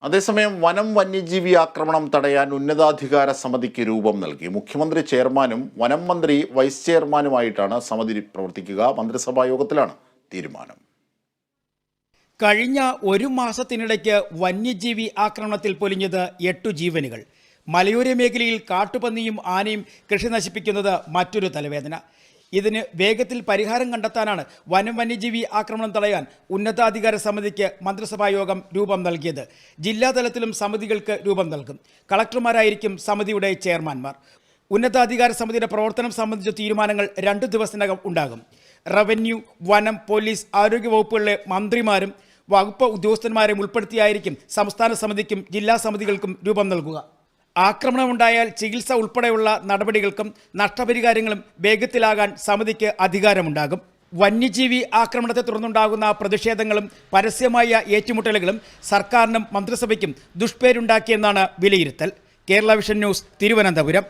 അതേസമയം വനം വന്യജീവി ആക്രമണം തടയാൻ ഉന്നതാധികാര സമിതിക്ക് രൂപം നൽകി. മുഖ്യമന്ത്രി ചെയർമാനും വനം മന്ത്രി വൈസ് ചെയർമാനുമായിട്ടാണ് സമിതി പ്രവർത്തിക്കുക. മന്ത്രിസഭാ യോഗത്തിലാണ് തീരുമാനം. കഴിഞ്ഞ ഒരു മാസത്തിനിടയ്ക്ക് വന്യജീവി ആക്രമണത്തിൽ പൊലിഞ്ഞത് 8 ജീവനുകൾ. മലയോര മേഖലയിൽ കാട്ടുപന്നിയും ആനയും കൃഷി നശിപ്പിക്കുന്നത് മറ്റൊരു തലവേദന. ഇതിന് വേഗത്തിൽ പരിഹാരം കണ്ടെത്താനാണ് വനം വന്യജീവി ആക്രമണം തടയാൻ ഉന്നതാധികാര സമിതിക്ക് മന്ത്രിസഭാ യോഗം രൂപം നൽകിയത്. ജില്ലാതലത്തിലും സമിതികൾക്ക് രൂപം നൽകും. കളക്ടർമാരായിരിക്കും സമിതിയുടെ ചെയർമാൻമാർ. ഉന്നതാധികാര സമിതിയുടെ പ്രവർത്തനം സംബന്ധിച്ച തീരുമാനങ്ങൾ 2 ദിവസത്തിനകം ഉണ്ടാകും. റവന്യൂ, വനം, പോലീസ്, ആരോഗ്യ വകുപ്പുകളിലെ മന്ത്രിമാരും വകുപ്പ് ഉദ്യോഗസ്ഥന്മാരെയും ഉൾപ്പെടുത്തിയായിരിക്കും സംസ്ഥാന സമിതിക്കും ജില്ലാ സമിതികൾക്കും രൂപം നൽകുക. ആക്രമണമുണ്ടായാൽ ചികിത്സ ഉൾപ്പെടെയുള്ള നടപടികൾക്കും നഷ്ടപരിഹാരങ്ങളും വേഗത്തിലാകാൻ സമിതിക്ക് അധികാരമുണ്ടാകും. വന്യജീവി ആക്രമണത്തെ തുടർന്നുണ്ടാകുന്ന പ്രതിഷേധങ്ങളും പരസ്യമായ ഏറ്റുമുട്ടലുകളും സർക്കാരിനും മന്ത്രിസഭയ്ക്കും ദുഷ്പേരുണ്ടാക്കിയെന്നാണ് വിലയിരുത്തൽ. Kerala vision news, Thiruvananthapuram.